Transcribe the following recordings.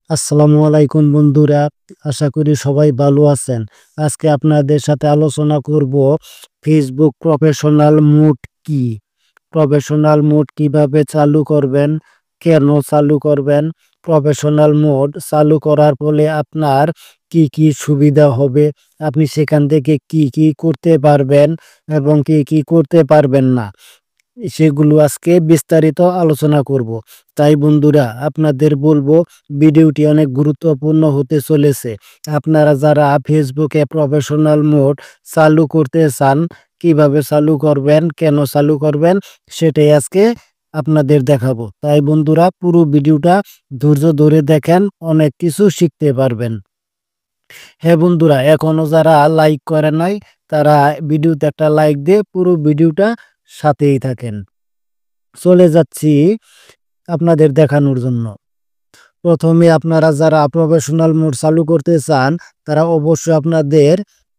আসসালামু আলাইকুম বন্ধুরা, আশা করি সবাই ভালো আছেন। আজকে আপনাদের সাথে আলোচনা করব ফেসবুক প্রফেশনাল মোড কি। প্রফেশনাল মোড কিভাবে চালু করবেন, কেন চালু করবেন, প্রফেশনাল মোড চালু করার ফলে আপনার কি কি সুবিধা হবে, আপনি সেখান থেকে কি কি করতে পারবেন এবং কি কি করতে পারবেন না, সেগুলো আজকে বিস্তারিত আলোচনা করব। তাই বন্ধুরা, আপনাদের বলবো ভিডিওটি অনেক গুরুত্বপূর্ণ হতে চলেছে। আপনারা যারা ফেসবুকে প্রফেশনাল মোড চালু করতে চান, কিভাবে চালু করবেন, কেন চালু করবেন, সেটাই আজকে আপনাদের দেখাবো। তাই বন্ধুরা, পুরো ভিডিওটা ধৈর্য ধরে দেখেন, অনেক কিছু শিখতে পারবেন। হ্যাঁ বন্ধুরা, এখনো যারা লাইক করেন নাই, তারা ভিডিওতে একটা লাইক দিয়ে পুরো ভিডিওটা সাথেই থাকেন। চলে যাচ্ছি আপনাদের দেখানোর জন্য। প্রথমে আপনারা যারা প্রফেশনাল মোড চালু করতে চান, তারা অবশ্যই আপনাদের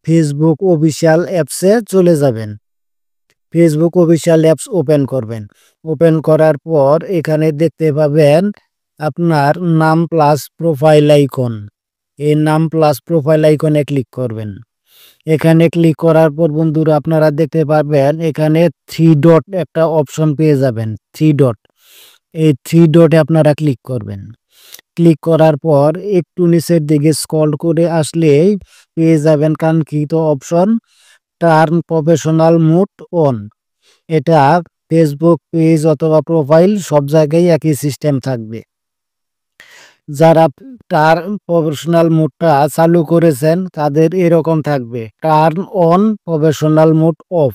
ফেসবুক অফিসিয়াল অ্যাপসে চলে যাবেন। ফেসবুক অফিসিয়াল অ্যাপস ওপেন করবেন। ওপেন করার পর এখানে দেখতে পাবেন আপনার নাম প্লাস প্রোফাইল আইকন। এই নাম প্লাস প্রোফাইল আইকনে ক্লিক করবেন। এখানে ক্লিক করার পর বন্ধুরা, আপনারা দেখতে পারবেন এখানে 3 ডট একটা অপশন পেয়ে যাবেন। 3 ডট, এই 3 ডটে আপনারা ক্লিক করবেন। ক্লিক করার পর একটু নিচের দিকে স্ক্রল করে আসলেই পেয়ে যাবেন কাঙ্ক্ষিত option, turn professional mode on. এটা ফেসবুক পেজ অথবা প্রোফাইল সব জায়গায় একই সিস্টেম থাকবে। যারা টার্ন প্রফেশনাল মোডটা চালু করেছেন তাদের এরকম থাকবে, turn on professional mode of,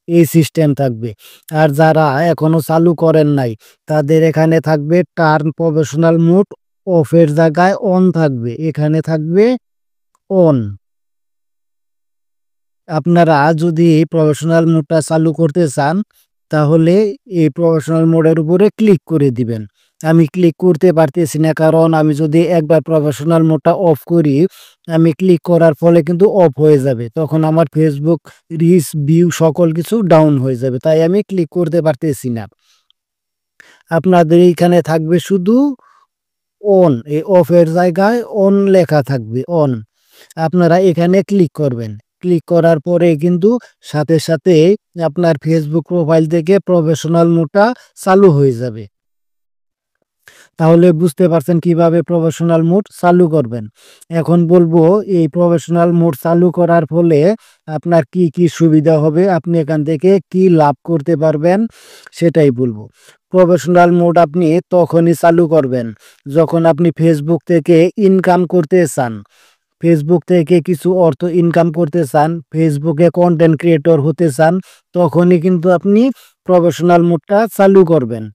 এই সিস্টেম থাকবে। আর যারা এখনো চালু করেন নাই, তাদের এখানে থাকবে টার্ন প্রফেশনাল মোড অফের জায়গায় অন থাকবে, এখানে থাকবে অন। আপনারা যদি প্রফেশনাল মোডটা চালু করতে চান, তাহলে এই প্রফেশনাল মোডের উপরে ক্লিক করে দিবেন। আমি ক্লিক করতে পারতেছি না, কারণ আমি যদি একবার প্রফেশনাল মোডটা অফ করি, আমি ক্লিক করার ফলে কিন্তু অফ হয়ে যাবে, তখন আমার ফেসবুক রিচ ভিউ সকল কিছু ডাউন হয়ে যাবে, তাই আমি ক্লিক করতে পারতেছি না। আপনাদের এইখানে থাকবে শুধু অন, এই অফের জায়গায় অন লেখা থাকবে, অন। আপনারা এখানে ক্লিক করবেন। ক্লিক করার পরে কিন্তু সাথে সাথে আপনার ফেসবুক প্রোফাইল থেকে প্রফেশনাল মোডটা চালু হয়ে যাবে। তাহলে বুঝতে পারছেন কিভাবে প্রফেশনাল মোড চালু করবেন। এখন বলবো এই প্রফেশনাল মোড চালু করার ফলে আপনার কি কি সুবিধা হবে, আপনি এখান থেকে কি লাভ করতে পারবেন, সেটাই বলবো। প্রফেশনাল মোড আপনি তখনই চালু করবেন যখন আপনি ফেসবুক থেকে ইনকাম করতে চান, ফেসবুক থেকে কিছু অর্থ ইনকাম করতে চান, ফেসবুকে কন্টেন্ট ক্রিয়েটর হতে চান, তখনই কিন্তু আপনি প্রফেশনাল মোডটা চালু করবেন।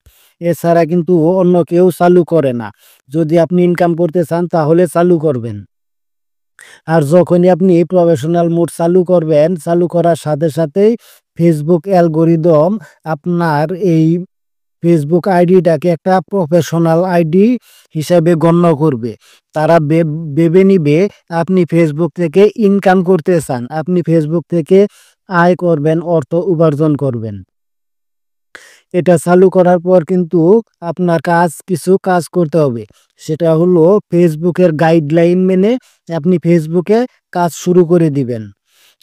এছাড়া কিন্তু অন্য কেউ চালু করে না। যদি আপনি ইনকাম করতে চান তাহলে চালু করবেন। আর যখনই আপনি প্রফেশনাল মোড চালু করবেন, চালু করার সাথে সাথেই ফেসবুক অ্যালগরিদম আপনার এই ফেসবুক আইডিটাকে একটা প্রফেশনাল আইডি হিসাবে গণ্য করবে। তারা ভেবে নিবে আপনি ফেসবুক থেকে ইনকাম করতে চান, আপনি ফেসবুক থেকে আয় করবেন, অর্থ উপার্জন করবেন। এটা চালু করার পর কিন্তু আপনার কিছু কাজ করতে হবে। সেটা হলো ফেসবুকের গাইডলাইন মেনে আপনি ফেসবুকে কাজ শুরু করে দিবেন।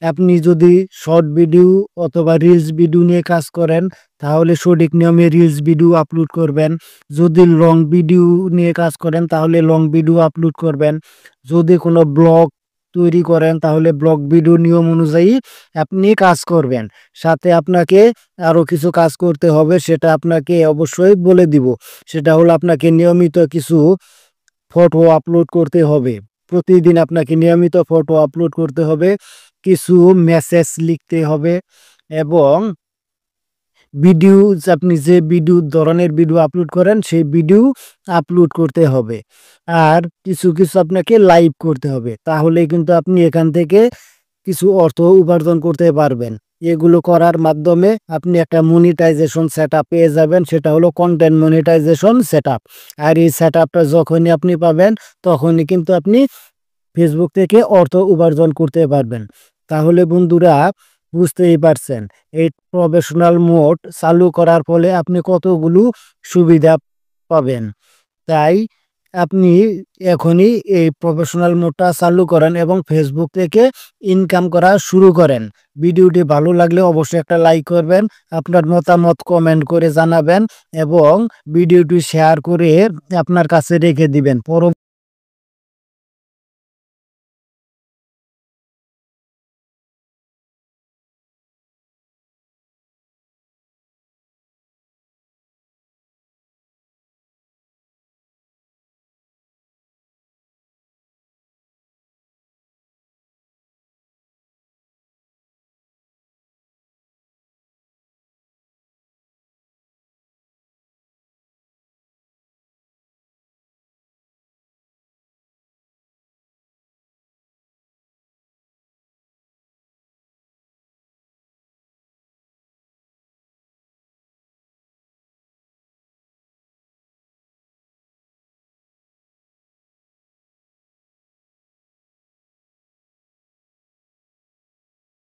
আপনি যদি শর্ট ভিডিও অথবা রিলস ভিডিও নিয়ে কাজ করেন, তাহলে সঠিক নিয়মে রিলস ভিডিও আপলোড করবেন। যদি লং ভিডিও নিয়ে কাজ করেন, তাহলে লং ভিডিও আপলোড করবেন। যদি কোনো ব্লগ তৈরি করেন, তাহলে ব্লগ ভিডিও নিয়ম অনুযায়ী আপনি কাজ করবেন। সাথে আপনাকে আরও কিছু কাজ করতে হবে, সেটা আপনাকে অবশ্যই বলে দিব। সেটা হলো আপনাকে নিয়মিত কিছু ফটো আপলোড করতে হবে। প্রতিদিন আপনাকে নিয়মিত ফটো আপলোড করতে হবে, কিছু মেসেজ লিখতে হবে, এবং ভিডিও, আপনি যে ভিডিও ধরনের ভিডিও আপলোড করেন সেই ভিডিও আপলোড করতে হবে। আর কিছু কিছু আপনাকে লাইভ করতে হবে, তাহলে কিন্তু আপনি এখান থেকে কিছু অর্থ উপার্জন করতে পারবেন। এগুলো করার মাধ্যমে আপনি একটা মনিটাইজেশন সেটআপ পেয়ে যাবেন, সেটা হলো কন্টেন্ট মনিটাইজেশন সেটআপ। আর এই সেটআপটা যখনই আপনি পাবেন, তখনই কিন্তু আপনি ফেসবুক থেকে অর্থ উপার্জন করতে পারবেন। তাহলে বন্ধুরা, বুঝতেই পারছেন এই প্রফেশনাল মোড চালু করার ফলে আপনি কতগুলো সুবিধা পাবেন। তাই আপনি এখনই এই প্রফেশনাল মোডটা চালু করেন এবং ফেসবুক থেকে ইনকাম করা শুরু করেন। ভিডিওটি ভালো লাগলে অবশ্যই একটা লাইক করবেন, আপনার মতামত কমেন্ট করে জানাবেন এবং ভিডিওটি শেয়ার করে আপনার কাছে রেখে দিবেন।